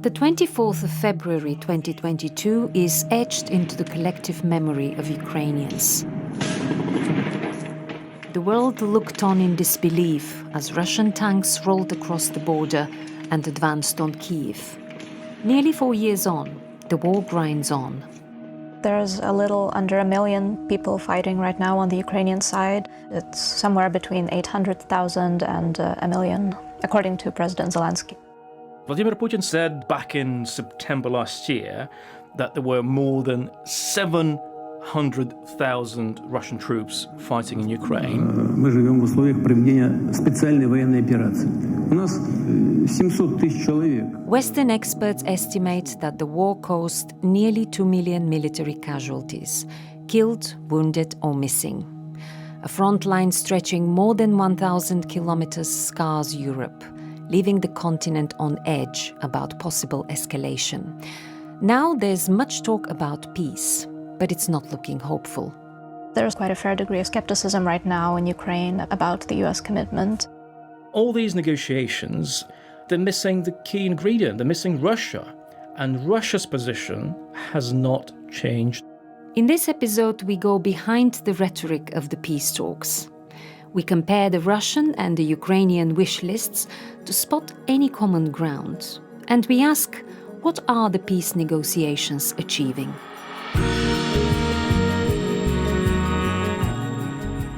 The 24th of February 2022 is etched into the collective memory of Ukrainians. The world looked on in disbelief as Russian tanks rolled across the border and advanced on Kyiv. Nearly 4 years on, the war grinds on. There's a little under 1 million people fighting right now on the Ukrainian side. It's somewhere between 800,000 and 1 million, according to President Zelensky. Vladimir Putin said back in September last year that there were more than 700,000 Russian troops fighting in Ukraine. Мы живем в условиях проведения специальной военной операции. У нас 700 тысяч человек. Western experts estimate that the war caused nearly 2 million military casualties, killed, wounded or missing. A front line stretching more than 1,000 kilometers scars Europe, leaving the continent on edge about possible escalation. Now there's much talk about peace, but it's not looking hopeful. There's quite a fair degree of skepticism right now in Ukraine about the US commitment. All these negotiations, they're missing the key ingredient, they're missing Russia. And Russia's position has not changed. In this episode, we go behind the rhetoric of the peace talks. We compare the Russian and the Ukrainian wish lists to spot any common ground. And we ask, what are the peace negotiations achieving?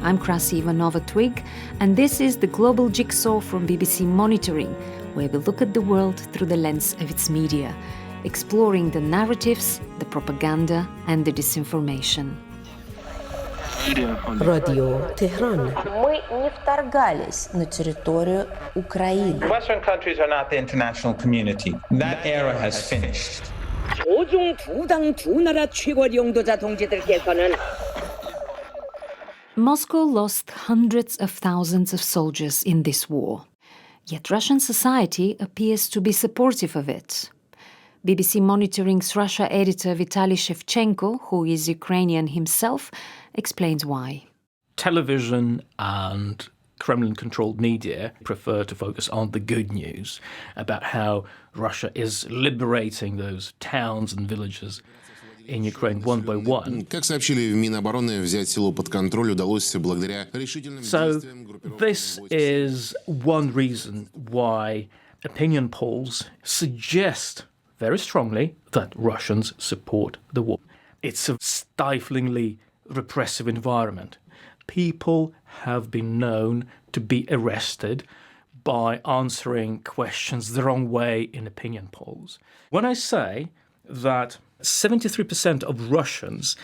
I'm Krasi Ivanova-Twig, and this is the Global Jigsaw from BBC Monitoring, where we look at the world through the lens of its media, exploring the narratives, the propaganda, and the disinformation. Радио Tehran. Мы не вторгались на территорию Украины. Western countries are not the international community. That era has finished. 조중 두당 두 나라 최고 영도자 동지들께서는 Moscow lost hundreds of thousands of soldiers in this war. Yet Russian society appears to be supportive of it. BBC Monitoring's Russia editor Vitaly Shevchenko, who is Ukrainian himself, explains why. Television and Kremlin-controlled media prefer to focus on the good news about how Russia is liberating those towns and villages in Ukraine one by one. Как сообщили в Минобороны, взять село под контроль удалось благодаря решительным действиям группировки. This is one reason why opinion polls suggest very strongly that Russians support the war. It's a stiflingly repressive environment. People have been known to be arrested by answering questions the wrong way in opinion polls. When I say that 73% of Russians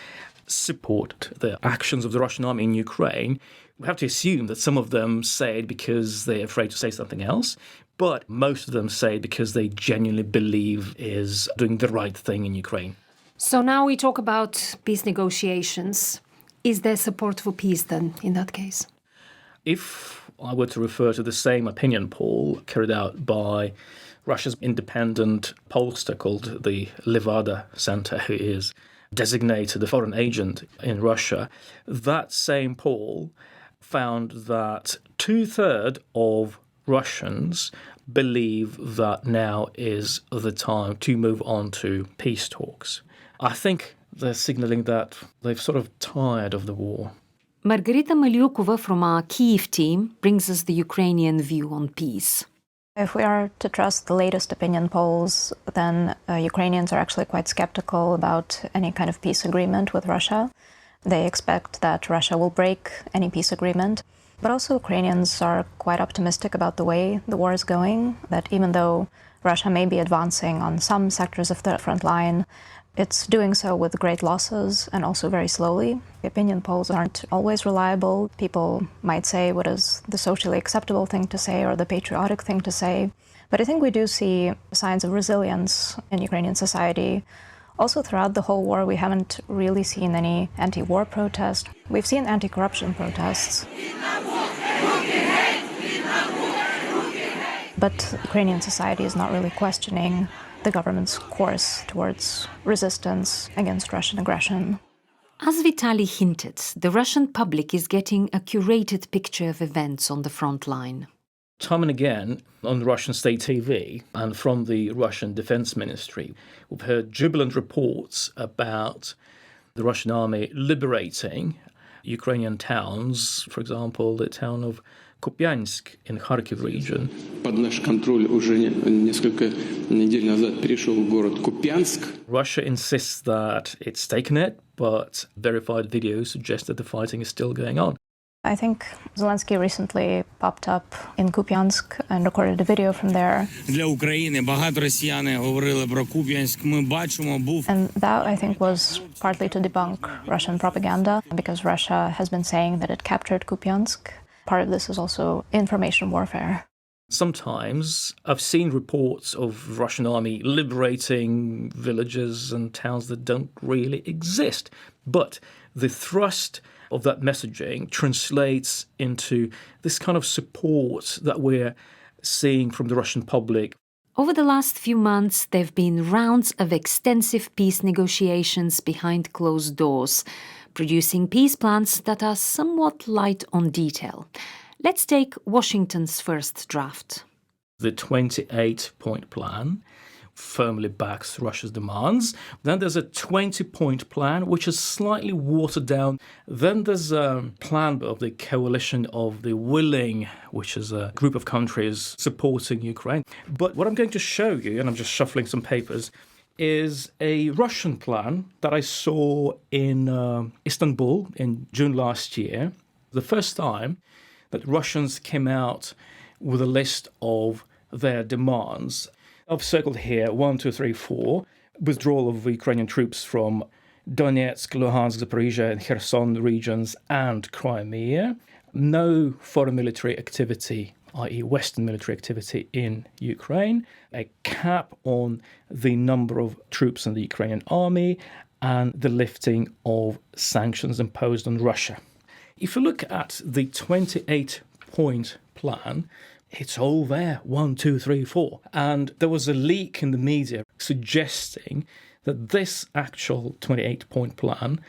support the actions of the Russian army in Ukraine, we have to assume that some of them say it because they're afraid to say something else, but most of them say it because they genuinely believe is doing the right thing in Ukraine. So now we talk about peace negotiations. Is there support for peace then, in that case? If I were to refer to the same opinion poll carried out by Russia's independent pollster called the Levada Center, who is designated a foreign agent in Russia, that same poll found that 2/3 of Russians believe that now is the time to move on to peace talks. I think they're signaling that they've sort of tired of the war. Margarita Maliukova from our Kyiv team brings us the Ukrainian view on peace. If we are to trust the latest opinion polls, then Ukrainians are actually quite skeptical about any kind of peace agreement with Russia. They expect that Russia will break any peace agreement. But also Ukrainians are quite optimistic about the way the war is going, that even though Russia may be advancing on some sectors of the front line, it's doing so with great losses and also very slowly. The opinion polls aren't always reliable. People might say what is the socially acceptable thing to say or the patriotic thing to say. But I think we do see signs of resilience in Ukrainian society. Also, throughout the whole war, we haven't really seen any anti-war protest. We've seen anti-corruption protests. But Ukrainian society is not really questioning the government's course towards resistance against Russian aggression. As Vitaly hinted, the Russian public is getting a curated picture of events on the front line. Time and again on Russian state TV and from the Russian Defense Ministry, we've heard jubilant reports about the Russian army liberating Ukrainian towns, for example, the town of Kupiansk in Kharkiv region. Под наш контроль уже несколько недель назад перешел город Купянск. Russia insists that it's taken it, but verified videos suggest that the fighting is still going on. I think Zelensky recently popped up in Kupiansk and recorded a video from there. Для України багато росіяни говорили про Куп'янськ. Ми бачимо, був. And that, I think, was partly to debunk Russian propaganda, because Russia has been saying that it captured Kupiansk. Part of this is also information warfare. Sometimes I've seen reports of Russian army liberating villages and towns that don't really exist. But the thrust of that messaging translates into this kind of support that we're seeing from the Russian public. Over the last few months, there have been rounds of extensive peace negotiations behind closed doors, producing peace plans that are somewhat light on detail. Let's take Washington's first draft. The 28-point plan firmly backs Russia's demands. Then there's a 20-point plan, which is slightly watered down. Then there's a plan of the coalition of the willing, which is a group of countries supporting Ukraine. But what I'm going to show you, and I'm just shuffling some papers, is a Russian plan that I saw in Istanbul in June last year. The first time that Russians came out with a list of their demands. I've circled here 1, 2, 3, 4. Withdrawal of Ukrainian troops from Donetsk, Luhansk, Zaporizhia, and Kherson regions and Crimea. No foreign military activity, i.e. Western military activity in Ukraine. A cap on the number of troops in the Ukrainian army and the lifting of sanctions imposed on Russia. If you look at the 28-point plan, it's all there, 1, 2, 3, 4. And there was a leak in the media suggesting that this actual 28-point plan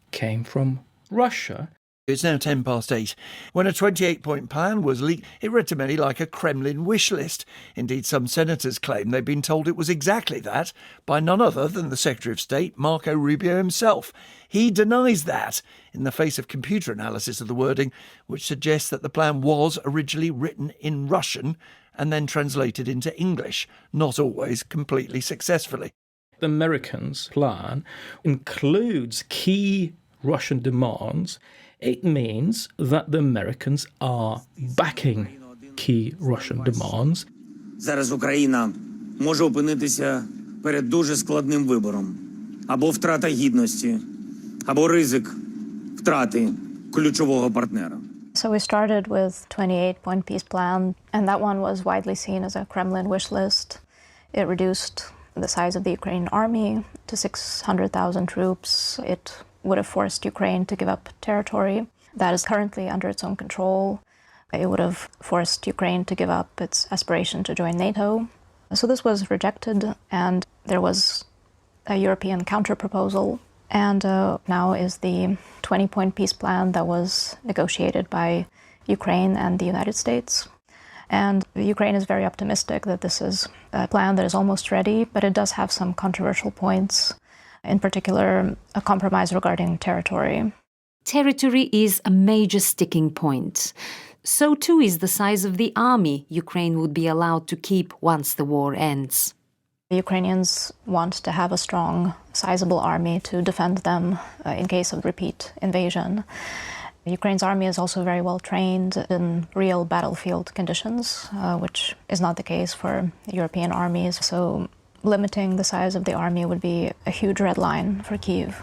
came from Russia. It's now 8:10. When a 28-point plan was leaked, it read to many like a Kremlin wish list. Indeed, some senators claim they've been told it was exactly that by none other than the Secretary of State, Marco Rubio himself. He denies that in the face of computer analysis of the wording, which suggests that the plan was originally written in Russian and then translated into English, not always completely successfully. The Americans' plan includes key Russian demands. It means that the Americans are backing key Russian demands. Зараз Україна може опинитися перед дуже складним вибором. Або втрата гідності, або ризик втрати ключового партнера. So we started with 28-point peace plan, and that one was widely seen as a Kremlin wish list. It reduced the size of the Ukrainian army to 600,000 troops. It would have forced Ukraine to give up territory that is currently under its own control. It would have forced Ukraine to give up its aspiration to join NATO. So this was rejected, and there was a European counter-proposal. And now is the 20-point peace plan that was negotiated by Ukraine and the United States. And Ukraine is very optimistic that this is a plan that is almost ready, but it does have some controversial points. In particular, a compromise regarding territory. Territory is a major sticking point. So too is the size of the army Ukraine would be allowed to keep once the war ends. The Ukrainians want to have a strong, sizable army to defend them in case of repeat invasion. Ukraine's army is also very well trained in real battlefield conditions, which is not the case for European armies. So limiting the size of the army would be a huge red line for Kyiv.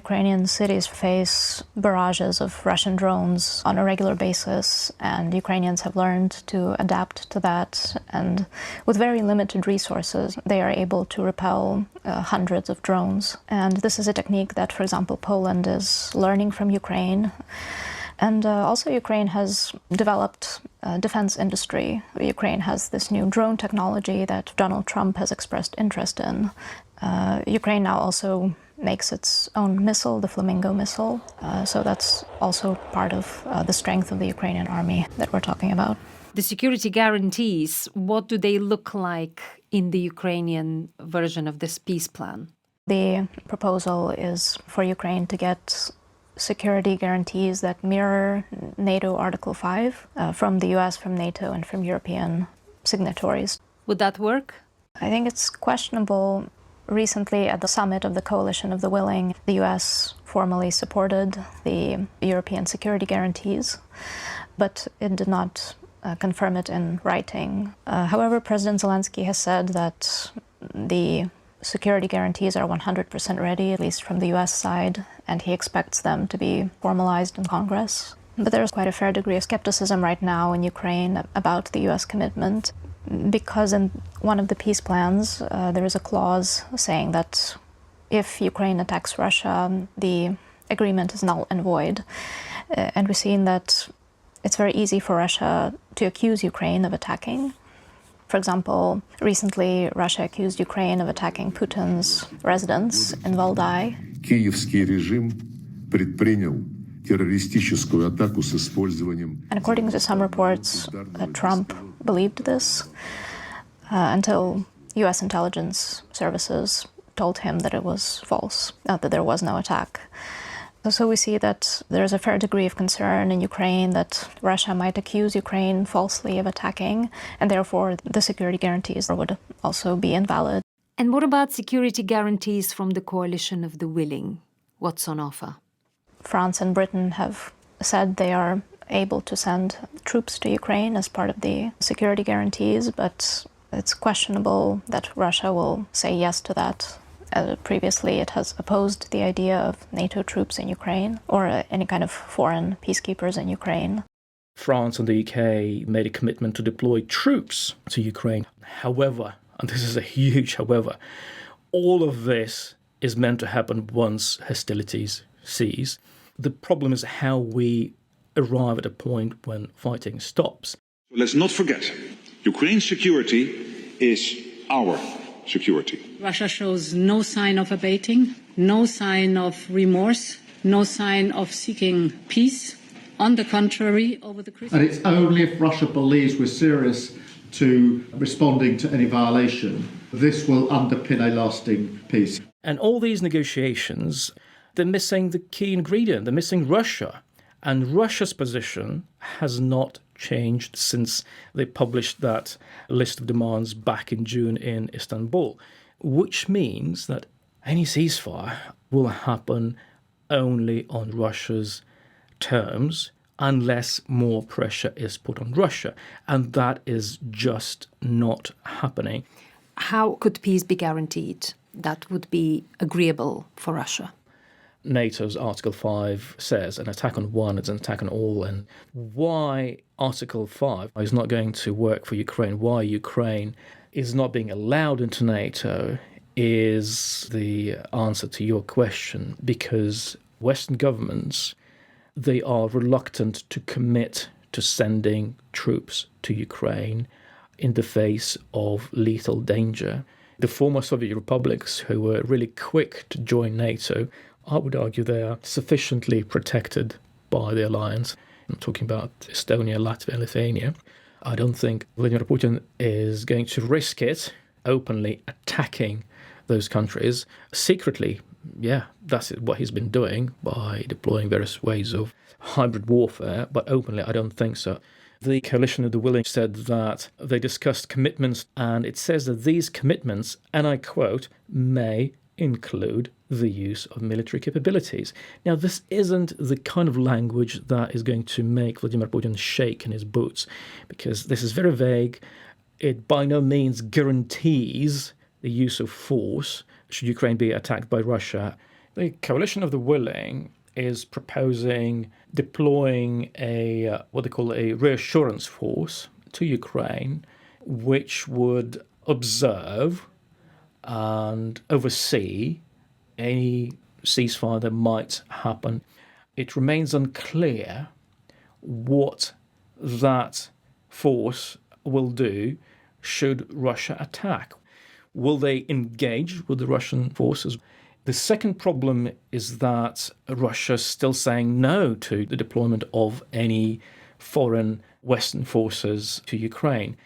Ukrainian cities face barrages of Russian drones on a regular basis, and Ukrainians have learned to adapt to that. And with very limited resources, they are able to repel hundreds of drones. And this is a technique that, for example, Poland is learning from Ukraine. And also Ukraine has developed a defense industry. Ukraine has this new drone technology that Donald Trump has expressed interest in. Ukraine now also makes its own missile, the Flamingo missile. So that's also part of the strength of the Ukrainian army that we're talking about. The security guarantees, what do they look like in the Ukrainian version of this peace plan? The proposal is for Ukraine to get security guarantees that mirror NATO Article 5 from the US, from NATO, and from European signatories. Would that work? I think it's questionable. Recently, at the summit of the Coalition of the Willing, the US formally supported the European security guarantees, but it did not confirm it in writing. However, President Zelensky has said that the security guarantees are 100% ready, at least from the US side, and he expects them to be formalized in Congress. But there's quite a fair degree of skepticism right now in Ukraine about the US commitment, because in one of the peace plans, there is a clause saying that if Ukraine attacks Russia, the agreement is null and void. And we've seen that it's very easy for Russia to accuse Ukraine of attacking. For example, recently Russia accused Ukraine of attacking Putin's residence in Valdai. Киевский режим предпринял террористическую атаку с использованием. And according to some reports, Trump believed this until US intelligence services told him that it was false, that there was no attack. So we see that there's a fair degree of concern in Ukraine that Russia might accuse Ukraine falsely of attacking, and therefore the security guarantees would also be invalid. And what about security guarantees from the Coalition of the Willing? What's on offer? France and Britain have said they are able to send troops to Ukraine as part of the security guarantees, but it's questionable that Russia will say yes to that. Previously, it has opposed the idea of NATO troops in Ukraine or any kind of foreign peacekeepers in Ukraine. France and the UK made a commitment to deploy troops to Ukraine. However, and this is a huge however, all of this is meant to happen once hostilities cease. The problem is how we arrive at a point when fighting stops. Let's not forget, Ukraine's security is our security. Russia shows no sign of abating, no sign of remorse, no sign of seeking peace. On the contrary, over the Christmas... And it's only if Russia believes we're serious to responding to any violation, this will underpin a lasting peace. And all these negotiations, they're missing the key ingredient. They're missing Russia. And Russia's position has not changed since they published that list of demands back in June in Istanbul, which means that any ceasefire will happen only on Russia's terms unless more pressure is put on Russia. And that is just not happening. How could peace be guaranteed that would be agreeable for Russia? NATO's Article 5 says an attack on one is an attack on all. And why Article 5 is not going to work for Ukraine, why Ukraine is not being allowed into NATO, is the answer to your question. Because Western governments, they are reluctant to commit to sending troops to Ukraine in the face of lethal danger. The former Soviet republics, who were really quick to join NATO, I would argue they are sufficiently protected by the alliance. I'm talking about Estonia, Latvia, and Lithuania. I don't think Vladimir Putin is going to risk it openly attacking those countries. Secretly, yeah, that's what he's been doing by deploying various ways of hybrid warfare, but openly, I don't think so. The Coalition of the Willing said that they discussed commitments, and it says that these commitments, and I quote, may include the use of military capabilities. Now, this isn't the kind of language that is going to make Vladimir Putin shake in his boots, because this is very vague. It by no means guarantees the use of force should Ukraine be attacked by Russia. The Coalition of the Willing is proposing deploying what they call a reassurance force to Ukraine, which would observe and oversee any ceasefire that might happen. It remains unclear what that force will do should Russia attack. Will they engage with the Russian forces? The second problem is that Russia is still saying no to the deployment of any foreign Western forces to Ukraine.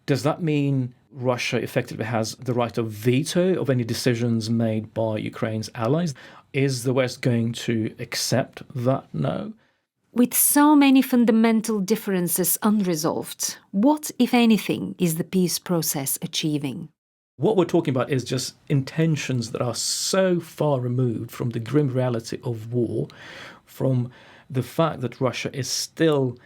Does that mean Russia effectively has the right of veto of any decisions made by Ukraine's allies? Is the West going to accept that? No. With so many fundamental differences unresolved, what, if anything, is the peace process achieving? What we're talking about is just intentions that are so far removed from the grim reality of war, from the fact that Russia is still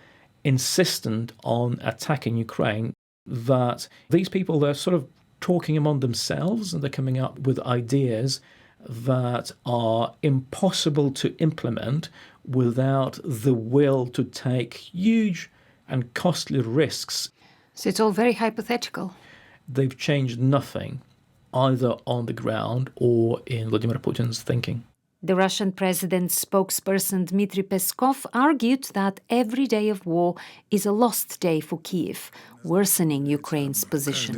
insistent on attacking Ukraine, that these people, they're sort of talking among themselves and they're coming up with ideas that are impossible to implement without the will to take huge and costly risks. So it's all very hypothetical. They've changed nothing, either on the ground or in Vladimir Putin's thinking. The Russian president's spokesperson Dmitry Peskov argued that every day of war is a lost day for Kyiv, worsening Ukraine's position.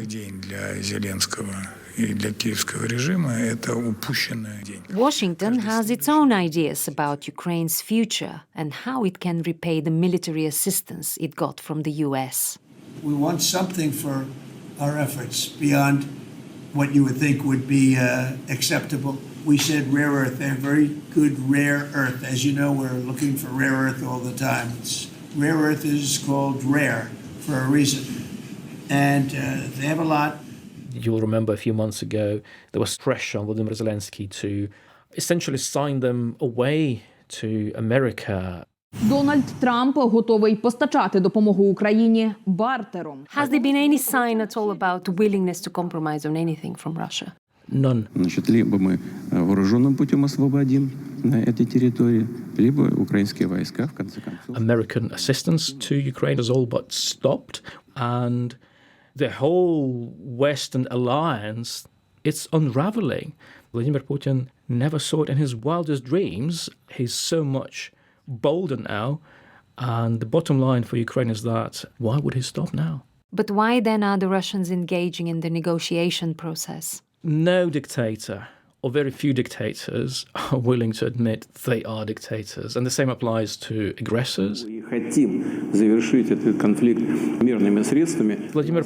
Washington has its own ideas about Ukraine's future and how it can repay the military assistance it got from the US. We want something for our efforts beyond what you would think would be acceptable. We said rare earth. They have very good rare earth. As you know, we're looking for rare earth all the time. Rare earth is called rare for a reason. And they have a lot. You'll remember a few months ago, there was pressure on Volodymyr Zelensky to essentially sign them away to America. Дональд Трамп готовий постачати допомогу Україні бартером. Has there been any sign at all about willingness to compromise on anything from Russia? None. Значит, либо мы вооруженным путем освободим эти территории, либо украинские войска, в конце концов. American assistance to Ukraine has all but stopped, and the whole Western alliance, it's unraveling. Vladimir Putin never saw it in his wildest dreams. He's so much bolder now, and the bottom line for Ukraine is that why would he stop now? But why then are the Russians engaging in the negotiation process? No dictator, or very few dictators, are willing to admit they are dictators, and the same applies to aggressors. Vladimir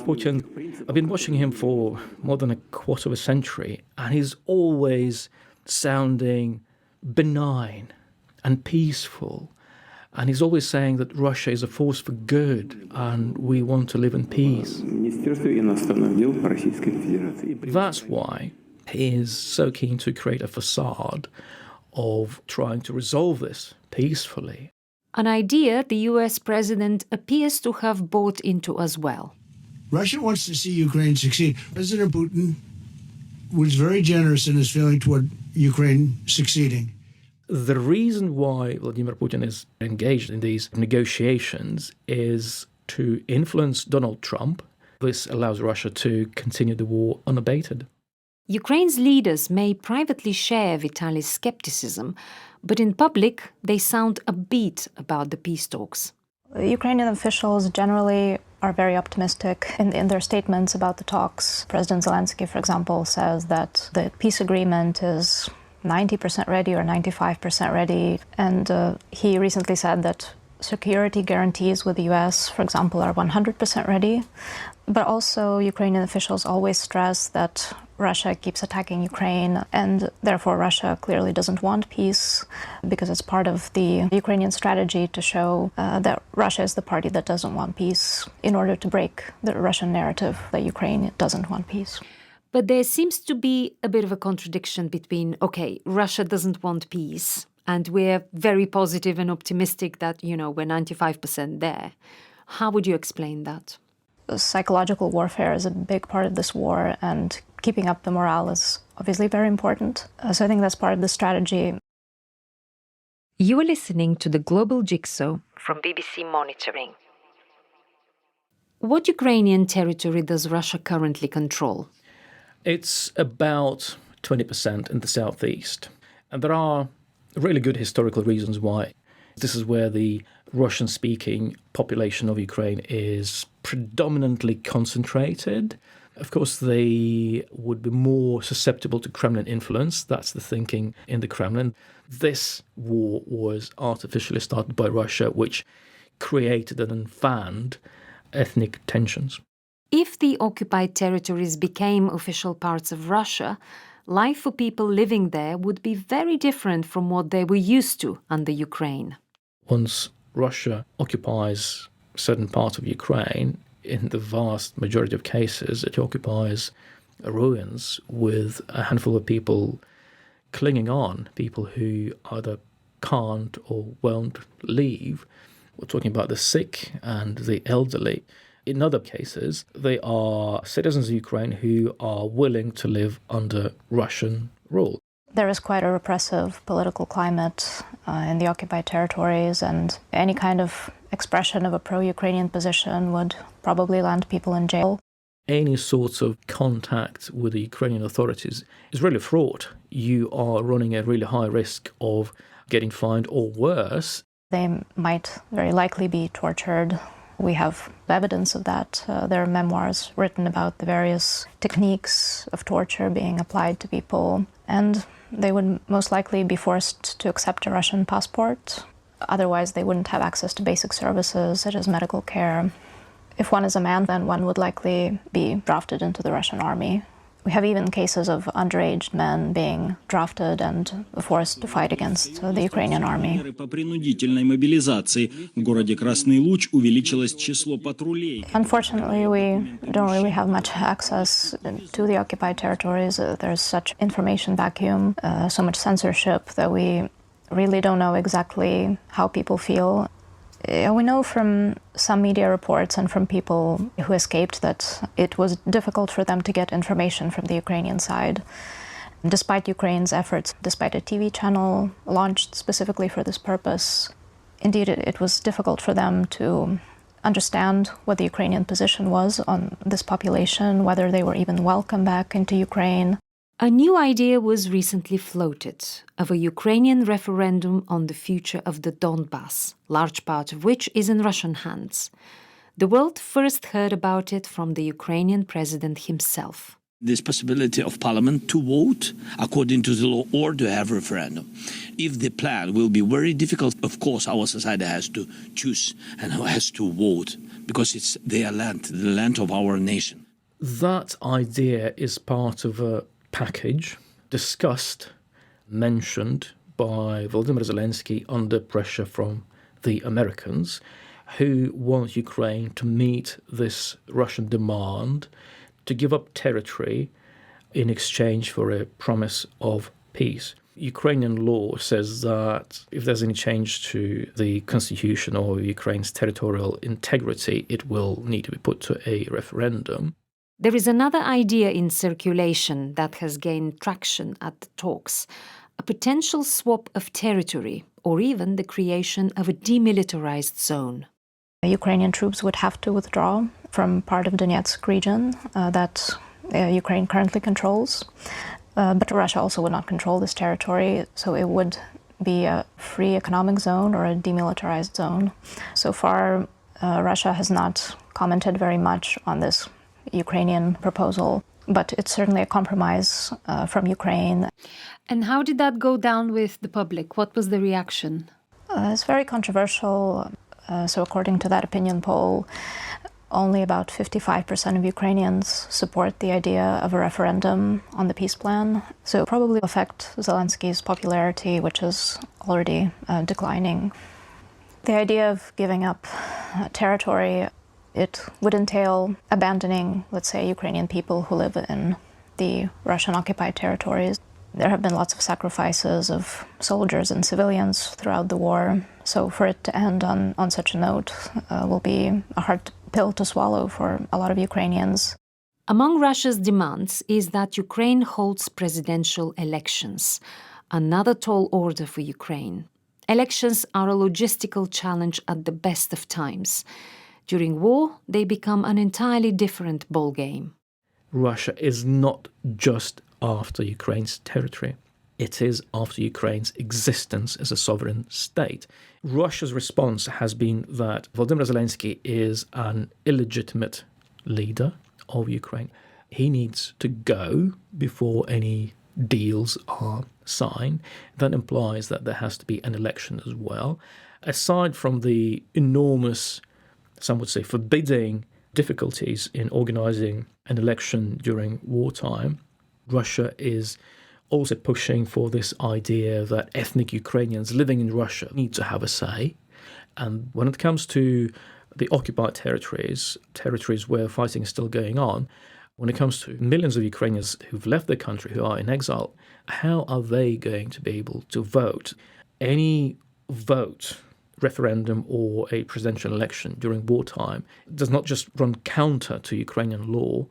Putin, I've been watching him for more than a quarter of a century, and he's always sounding benign and peaceful. And he's always saying that Russia is a force for good and we want to live in peace. That's why he is so keen to create a facade of trying to resolve this peacefully. An idea the US president appears to have bought into as well. Russia wants to see Ukraine succeed. President Putin was very generous in his feeling toward Ukraine succeeding. The reason why Vladimir Putin is engaged in these negotiations is to influence Donald Trump. This allows Russia to continue the war unabated. Ukraine's leaders may privately share Vitaly's skepticism, but in public they sound upbeat about the peace talks. Ukrainian officials generally are very optimistic in their statements about the talks. President Zelensky, for example, says that the peace agreement is 90% ready or 95% ready. And he recently said that security guarantees with the US, for example, are 100% ready. But also Ukrainian officials always stress that Russia keeps attacking Ukraine, and therefore Russia clearly doesn't want peace, because it's part of the Ukrainian strategy to show that Russia is the party that doesn't want peace, in order to break the Russian narrative that Ukraine doesn't want peace. But there seems to be a bit of a contradiction between, okay, Russia doesn't want peace, and we're very positive and optimistic that, we're 95% there. How would you explain that? Psychological warfare is a big part of this war, and keeping up the morale is obviously very important. So I think that's part of the strategy. You are listening to the Global Jigsaw from BBC Monitoring. What Ukrainian territory does Russia currently control? It's about 20% in the southeast. And there are really good historical reasons why. This is where the Russian-speaking population of Ukraine is predominantly concentrated. Of course, they would be more susceptible to Kremlin influence. That's the thinking in the Kremlin. This war was artificially started by Russia, which created and fanned ethnic tensions. If the occupied territories became official parts of Russia, life for people living there would be very different from what they were used to under Ukraine. Once Russia occupies a certain part of Ukraine, in the vast majority of cases, it occupies ruins with a handful of people clinging on, people who either can't or won't leave. We're talking about the sick and the elderly. In other cases, they are citizens of Ukraine who are willing to live under Russian rule. There is quite a repressive political climate in the occupied territories, and any kind of expression of a pro-Ukrainian position would probably land people in jail. Any sort of contact with the Ukrainian authorities is really fraught. You are running a really high risk of getting fined or worse. They might very likely be tortured. We have evidence of that. There are memoirs written about the various techniques of torture being applied to people, and they would most likely be forced to accept a Russian passport. Otherwise, they wouldn't have access to basic services such as medical care. If one is a man, then one would likely be drafted into the Russian army. We have even cases of underage men being drafted and forced to fight against the Ukrainian army. Unfortunately, we don't really have much access to the occupied territories. There's such information vacuum, so much censorship that we really don't know exactly how people feel. We know from some media reports and from people who escaped that it was difficult for them to get information from the Ukrainian side. Despite Ukraine's efforts, despite a TV channel launched specifically for this purpose, indeed it was difficult for them to understand what the Ukrainian position was on this population, whether they were even welcome back into Ukraine. A new idea was recently floated of a Ukrainian referendum on the future of the Donbas, large part of which is in Russian hands. The world first heard about it from the Ukrainian president himself. This possibility of parliament to vote according to the law or to have referendum. If the plan will be very difficult, of course our society has to choose and has to vote because it's their land, the land of our nation. That idea is part of a package discussed, mentioned by Volodymyr Zelensky under pressure from the Americans, who want Ukraine to meet this Russian demand to give up territory in exchange for a promise of peace. Ukrainian law says that if there's any change to the constitution or Ukraine's territorial integrity, it will need to be put to a referendum. There is another idea in circulation that has gained traction at the talks, a potential swap of territory or even the creation of a demilitarized zone. Ukrainian troops would have to withdraw from part of Donetsk region that Ukraine currently controls, but Russia also would not control this territory, so it would be a free economic zone or a demilitarized zone. So far, Russia has not commented very much on this Ukrainian proposal, but it's certainly a compromise from Ukraine. And how did that go down with the public? What was the reaction? It's very controversial. So according to that opinion poll, only about 55% of Ukrainians support the idea of a referendum on the peace plan. So it will probably affect Zelensky's popularity, which is already declining. The idea of giving up territory, it would entail abandoning, let's say, Ukrainian people who live in the Russian-occupied territories. There have been lots of sacrifices of soldiers and civilians throughout the war, so for it to end on such a note will be a hard pill to swallow for a lot of Ukrainians. Among Russia's demands is that Ukraine holds presidential elections, another tall order for Ukraine. Elections are a logistical challenge at the best of times. During war, they become an entirely different ballgame. Russia is not just after Ukraine's territory. It is after Ukraine's existence as a sovereign state. Russia's response has been that Volodymyr Zelensky is an illegitimate leader of Ukraine. He needs to go before any deals are signed. That implies that there has to be an election as well. Aside from the enormous, some would say forbidding, difficulties in organizing an election during wartime, Russia is also pushing for this idea that ethnic Ukrainians living in Russia need to have a say. And when it comes to the occupied territories, territories where fighting is still going on, when it comes to millions of Ukrainians who've left their country, who are in exile, how are they going to be able to vote? Any vote, referendum or a presidential election during wartime does not just run counter to Ukrainian law,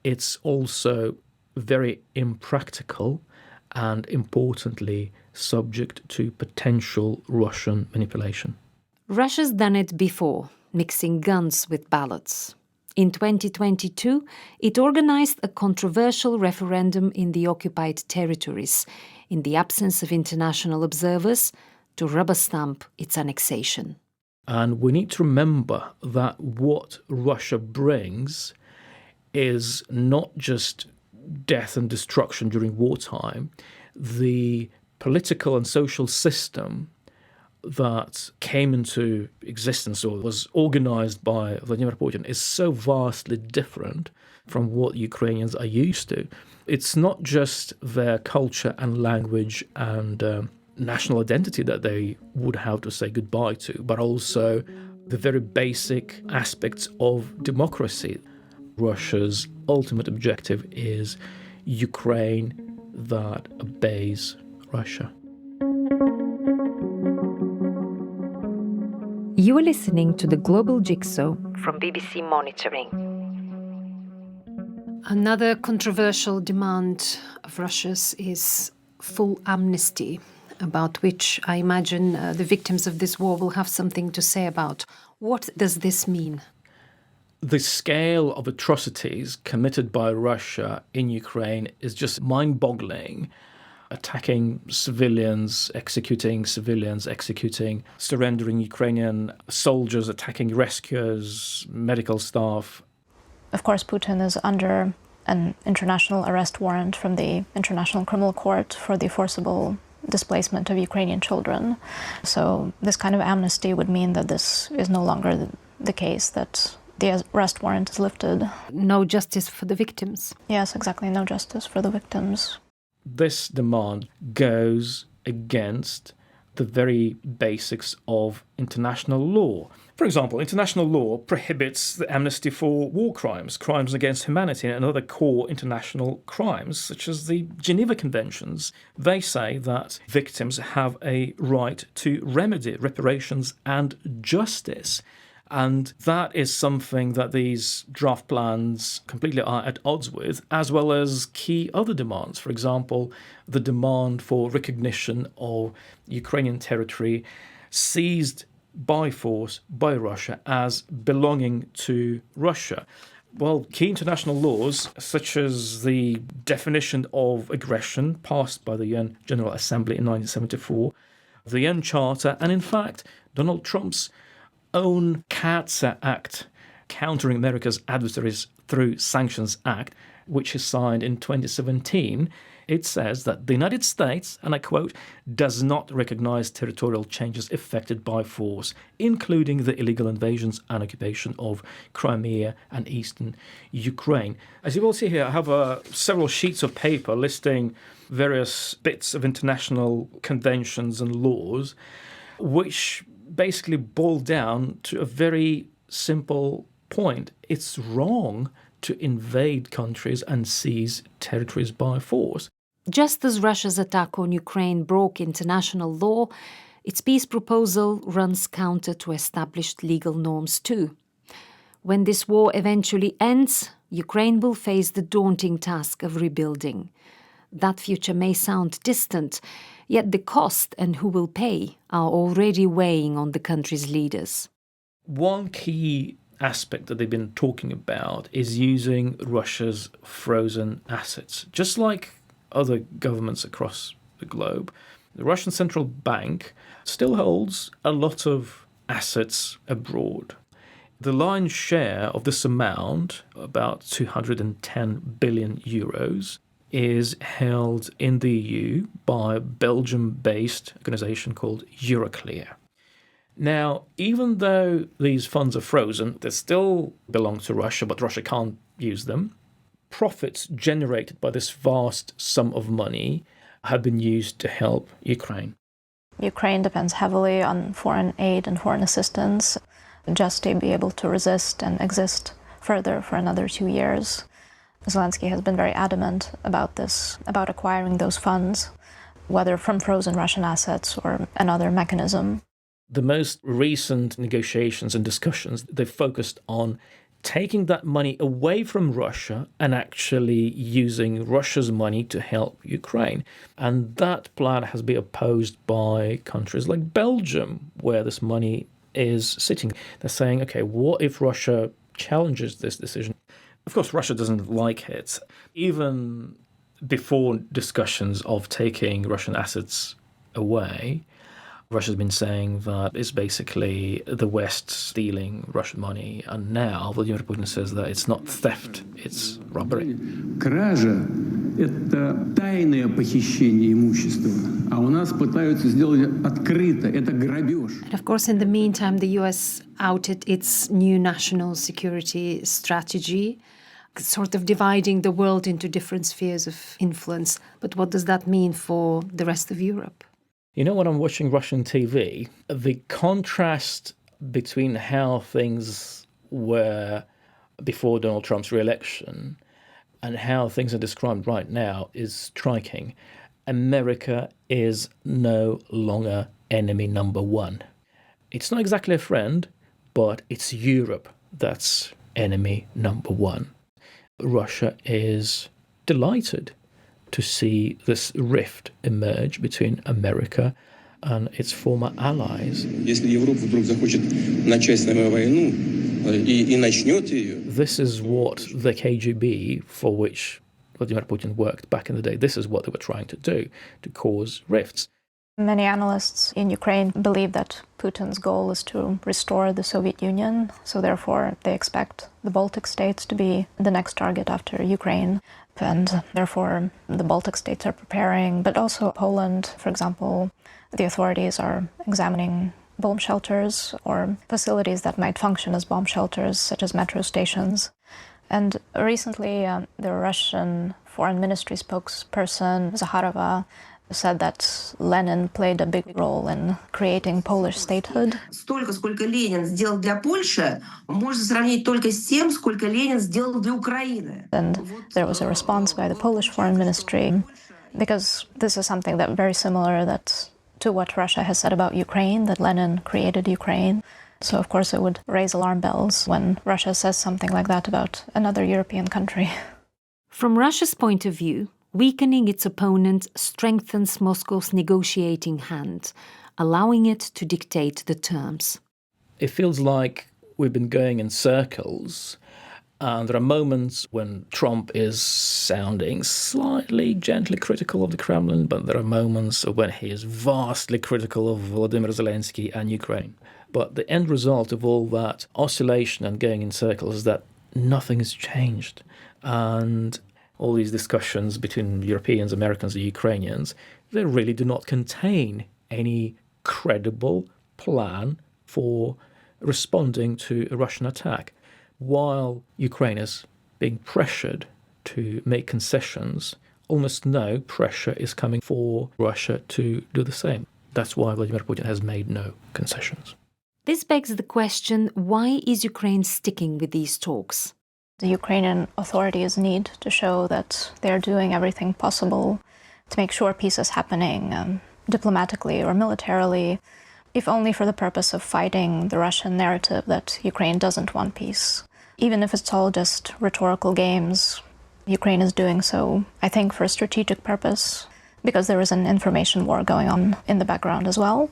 it's also very impractical and, importantly, subject to potential Russian manipulation. Russia's done it before, mixing guns with ballots. In 2022, it organized a controversial referendum in the occupied territories, in the absence of international observers, to rubber stamp its annexation. And we need to remember that what Russia brings is not just death and destruction during wartime. The political and social system that came into existence or was organized by Vladimir Putin is so vastly different from what Ukrainians are used to. It's not just their culture and language and national identity that they would have to say goodbye to, but also the very basic aspects of democracy. Russia's ultimate objective is Ukraine that obeys Russia. You are listening to the Global Jigsaw from BBC Monitoring. Another controversial demand of Russia's is full amnesty, about which I imagine the victims of this war will have something to say about. What does this mean? The scale of atrocities committed by Russia in Ukraine is just mind-boggling. Attacking civilians, executing surrendering Ukrainian soldiers, attacking rescuers, medical staff. Of course, Putin is under an international arrest warrant from the International Criminal Court for the forcible displacement of Ukrainian children. So this kind of amnesty would mean that this is no longer the case, that the arrest warrant is lifted. No justice for the victims. Yes, exactly, no justice for the victims. This demand goes against the very basics of international law. For example, international law prohibits the amnesty for war crimes, crimes against humanity, and other core international crimes, such as the Geneva Conventions. They say that victims have a right to remedy, reparations, and justice. And that is something that these draft plans completely are at odds with, as well as key other demands. For example, the demand for recognition of Ukrainian territory seized by force by Russia as belonging to Russia. Well, key international laws, such as the definition of aggression passed by the UN General Assembly in 1974, the UN Charter, and in fact, Donald Trump's own CAATSA Act, Countering America's Adversaries Through Sanctions Act, which is signed in 2017, it says that the United States, and I quote, does not recognize territorial changes effected by force, including the illegal invasions and occupation of Crimea and eastern Ukraine. As you will see here, I have several sheets of paper listing various bits of international conventions and laws, which basically boil down to a very simple point. It's wrong to invade countries and seize territories by force. Just as Russia's attack on Ukraine broke international law, its peace proposal runs counter to established legal norms too. When this war eventually ends, Ukraine will face the daunting task of rebuilding. That future may sound distant, yet the cost and who will pay are already weighing on the country's leaders. One key aspect that they've been talking about is using Russia's frozen assets. Just like other governments across the globe, the Russian Central Bank still holds a lot of assets abroad. The lion's share of this amount, about 210 billion euros, is held in the EU by a Belgium-based organisation called Euroclear. Now, even though these funds are frozen, they still belong to Russia, but Russia can't use them. Profits generated by this vast sum of money have been used to help Ukraine. Ukraine depends heavily on foreign aid and foreign assistance just to be able to resist and exist further for another 2 years. Zelensky has been very adamant about this, about acquiring those funds, whether from frozen Russian assets or another mechanism. The most recent negotiations and discussions, they focused on taking that money away from Russia and actually using Russia's money to help Ukraine. And that plan has been opposed by countries like Belgium, where this money is sitting. They're saying, okay, what if Russia challenges this decision? Of course, Russia doesn't like it. Even before discussions of taking Russian assets away, Russia's been saying that it's basically the West stealing Russian money. And now Vladimir Putin says that it's not theft, it's robbery. Кража – это тайное похищение имущества, а у нас пытаются сделать открыто. Это грабеж. And of course, in the meantime, the US outed its new national security strategy, sort of dividing the world into different spheres of influence. But what does that mean for the rest of Europe? You know, when I'm watching Russian TV, the contrast between how things were before Donald Trump's re-election and how things are described right now is striking. America is no longer enemy number one. It's not exactly a friend, but it's Europe that's enemy number one. Russia is delighted to see this rift emerge between America and its former allies. Если Европа вдруг захочет начать с нами войну и начнет ее. This is what the KGB, for which Vladimir Putin worked back in the day, this is what they were trying to do, to cause rifts. Many analysts in Ukraine believe that Putin's goal is to restore the Soviet Union, so therefore they expect the Baltic states to be the next target after Ukraine. And therefore, the Baltic states are preparing, but also Poland, for example, the authorities are examining bomb shelters or facilities that might function as bomb shelters, such as metro stations. And recently, the Russian Foreign Ministry spokesperson, Zakharova, said that Lenin played a big role in creating Polish statehood. Столько, сколько Ленин сделал для Польши, можно сравнить только с тем, сколько Ленин сделал для Украины. And there was a response by the Polish Foreign Ministry, because this is something that very similar to what Russia has said about Ukraine, that Lenin created Ukraine. So of course it would raise alarm bells when Russia says something like that about another European country. From Russia's point of view, weakening its opponent strengthens Moscow's negotiating hand, allowing it to dictate the terms. It feels like we've been going in circles, and there are moments when Trump is sounding slightly gently critical of the Kremlin, but there are moments when he is vastly critical of Volodymyr Zelensky and Ukraine. But the end result of all that oscillation and going in circles is that nothing has changed. And all these discussions between Europeans, Americans, and Ukrainians, they really do not contain any credible plan for responding to a Russian attack. While Ukraine is being pressured to make concessions, almost no pressure is coming for Russia to do the same. That's why Vladimir Putin has made no concessions. This begs the question, why is Ukraine sticking with these talks? The Ukrainian authorities need to show that they're doing everything possible to make sure peace is happening, diplomatically or militarily, if only for the purpose of fighting the Russian narrative that Ukraine doesn't want peace. Even if it's all just rhetorical games, Ukraine is doing so, I think, for a strategic purpose, because there is an information war going on in the background as well.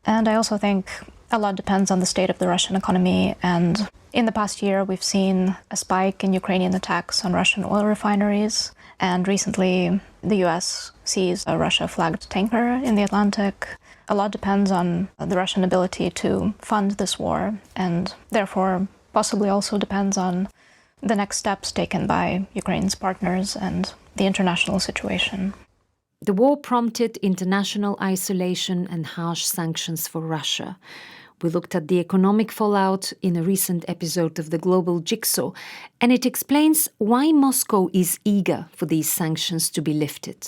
And I also think a lot depends on the state of the Russian economy. And in the past year, we've seen a spike in Ukrainian attacks on Russian oil refineries. And recently, the US seized a Russia-flagged tanker in the Atlantic. A lot depends on the Russian ability to fund this war, and therefore possibly also depends on the next steps taken by Ukraine's partners and the international situation. The war prompted international isolation and harsh sanctions for Russia. We looked at the economic fallout in a recent episode of the Global Jigsaw, and it explains why Moscow is eager for these sanctions to be lifted.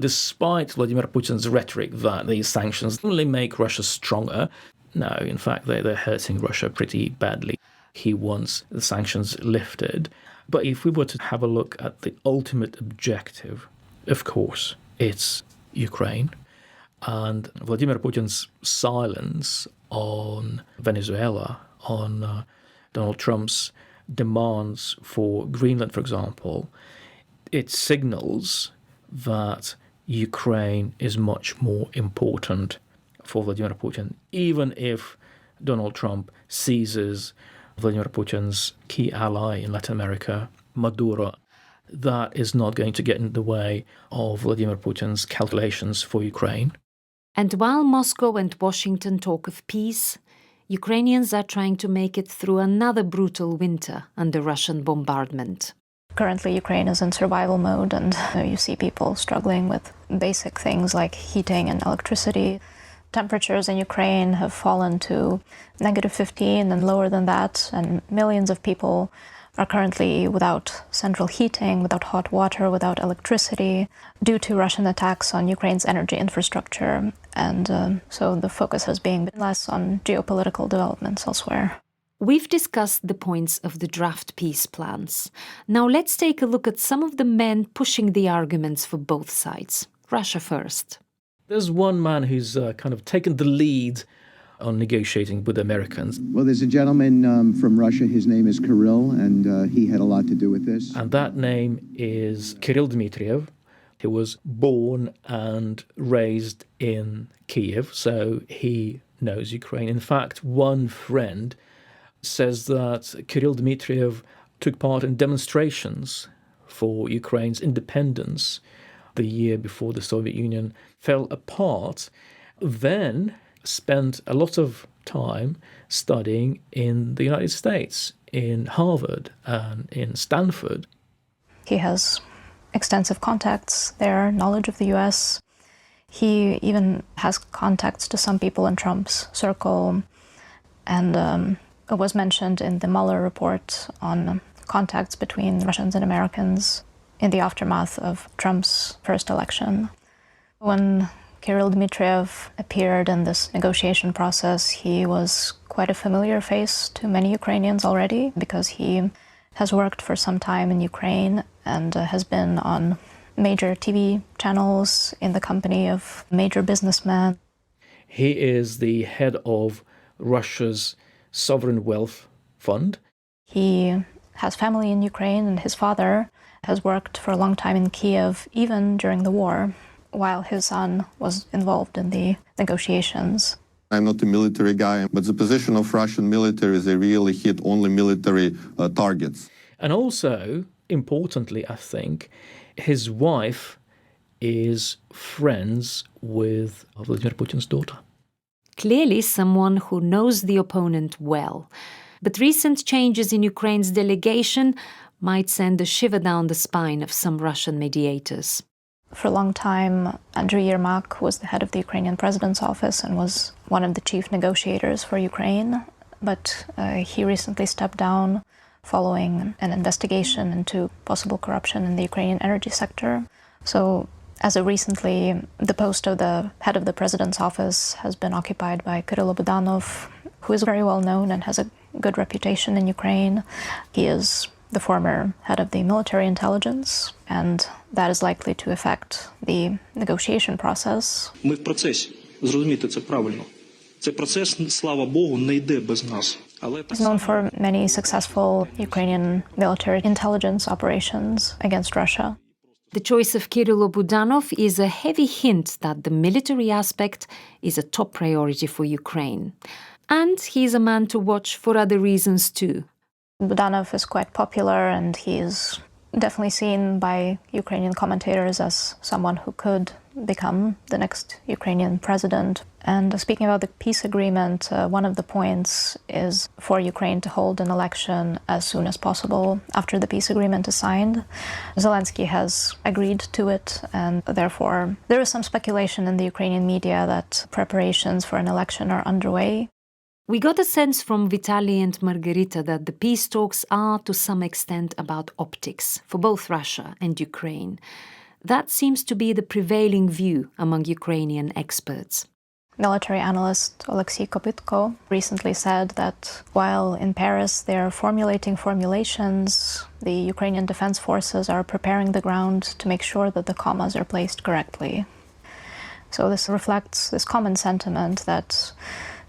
Despite Vladimir Putin's rhetoric that these sanctions only make Russia stronger, no, in fact, they're hurting Russia pretty badly. He wants the sanctions lifted. But if we were to have a look at the ultimate objective, of course, it's Ukraine. And Vladimir Putin's silence on Venezuela, on Donald Trump's demands for Greenland, for example, it signals that Ukraine is much more important for Vladimir Putin, even if Donald Trump seizes Vladimir Putin's key ally in Latin America, Maduro. That is not going to get in the way of Vladimir Putin's calculations for Ukraine. And while Moscow and Washington talk of peace, Ukrainians are trying to make it through another brutal winter under Russian bombardment. Currently, Ukraine is in survival mode, and you see people struggling with basic things like heating and electricity. Temperatures in Ukraine have fallen to -15 and lower than that, and millions of people are currently without central heating, without hot water, without electricity, due to Russian attacks on Ukraine's energy infrastructure. And so the focus has been less on geopolitical developments elsewhere. We've discussed the points of the draft peace plans. Now let's take a look at some of the men pushing the arguments for both sides. Russia first. There's one man who's kind of taken the lead on negotiating with the Americans. Well, there's a gentleman from Russia. His name is Kirill, and he had a lot to do with this. And that name is Kirill Dmitriev. He was born and raised in Kiev, so he knows Ukraine. In fact, one friend says that Kirill Dmitriev took part in demonstrations for Ukraine's independence the year before the Soviet Union fell apart, then spent a lot of time studying in the United States, in Harvard and in Stanford. He has extensive contacts there, knowledge of the US. He even has contacts to some people in Trump's circle, and it was mentioned in the Mueller report on contacts between Russians and Americans in the aftermath of Trump's first election. When Kirill Dmitriev appeared in this negotiation process, he was quite a familiar face to many Ukrainians already, because he has worked for some time in Ukraine and has been on major TV channels in the company of major businessmen. He is the head of Russia's Sovereign Wealth Fund. He has family in Ukraine, and his father has worked for a long time in Kiev, even during the war, while his son was involved in the negotiations. I'm not a military guy, but the position of Russian military is they really hit only military targets. And also, importantly, I think, his wife is friends with Vladimir Putin's daughter. Clearly someone who knows the opponent well. But recent changes in Ukraine's delegation might send a shiver down the spine of some Russian mediators. For a long time, Andriy Yermak was the head of the Ukrainian president's office and was one of the chief negotiators for Ukraine, but he recently stepped down following an investigation into possible corruption in the Ukrainian energy sector. So, as of recently, the post of the head of the president's office has been occupied by Kyrylo Budanov, who is very well known and has a good reputation in Ukraine. He is the former head of the military intelligence, and that is likely to affect the negotiation process. Ми в процесі, зрозумійте це правильно. Цей процес, слава Богу, не йде без нас. He's known for many successful Ukrainian military intelligence operations against Russia. The choice of Kyrylo Budanov is a heavy hint that the military aspect is a top priority for Ukraine. And he's a man to watch for other reasons too. Budanov is quite popular, and he is definitely seen by Ukrainian commentators as someone who could become the next Ukrainian president. And speaking about the peace agreement, one of the points is for Ukraine to hold an election as soon as possible after the peace agreement is signed. Zelensky has agreed to it, and therefore there is some speculation in the Ukrainian media that preparations for an election are underway. We got a sense from Vitaly and Margarita that the peace talks are to some extent about optics for both Russia and Ukraine. That seems to be the prevailing view among Ukrainian experts. Military analyst Alexei Kopytko recently said that while in Paris they are formulating formulations, the Ukrainian defense forces are preparing the ground to make sure that the commas are placed correctly. So this reflects this common sentiment that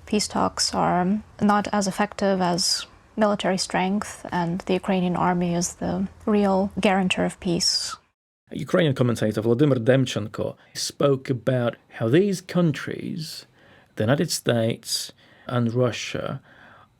peace talks are not as effective as military strength, and the Ukrainian army is the real guarantor of peace. Ukrainian commentator Vladimir Demchenko spoke about how these countries, the United States and Russia,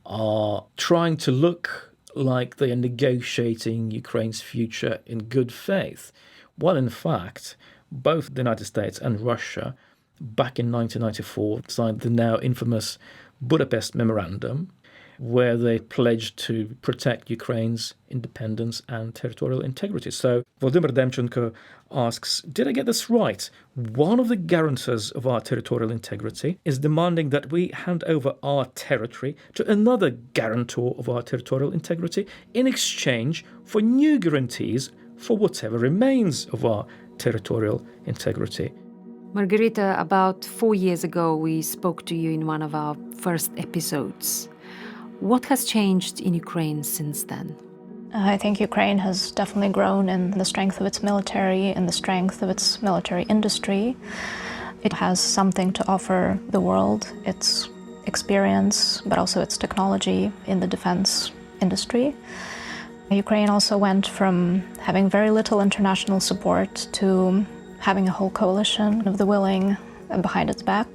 are trying to look like they are negotiating Ukraine's future in good faith, while in fact, both the United States and Russia, back in 1994, signed the now infamous Budapest Memorandum, where they pledged to protect Ukraine's independence and territorial integrity. So Vladimir Demchenko asks, did I get this right? One of the guarantors of our territorial integrity is demanding that we hand over our territory to another guarantor of our territorial integrity in exchange for new guarantees for whatever remains of our territorial integrity. Margarita, about 4 years ago, we spoke to you in one of our first episodes. What has changed in Ukraine since then? I think Ukraine has definitely grown in the strength of its military and the strength of its military industry. It has something to offer the world, its experience, but also its technology in the defense industry. Ukraine also went from having very little international support to having a whole coalition of the willing behind its back.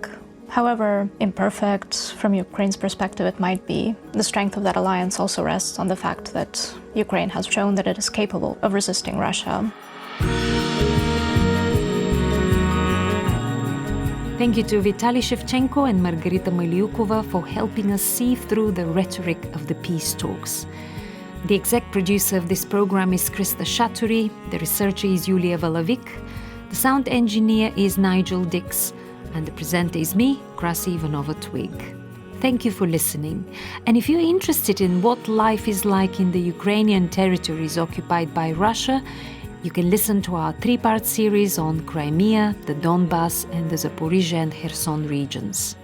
However imperfect from Ukraine's perspective it might be, the strength of that alliance also rests on the fact that Ukraine has shown that it is capable of resisting Russia. Thank you to Vitaly Shevchenko and Margarita Miliukova for helping us see through the rhetoric of the peace talks. The exec producer of this program is Krista Shaturi, the researcher is Yulia Volovik, the sound engineer is Nigel Dix, and the presenter is me, Krasi Ivanova-Twig. Thank you for listening. And if you're interested in what life is like in the Ukrainian territories occupied by Russia, you can listen to our 3-part series on Crimea, the Donbas, and the Zaporizhia and Kherson regions.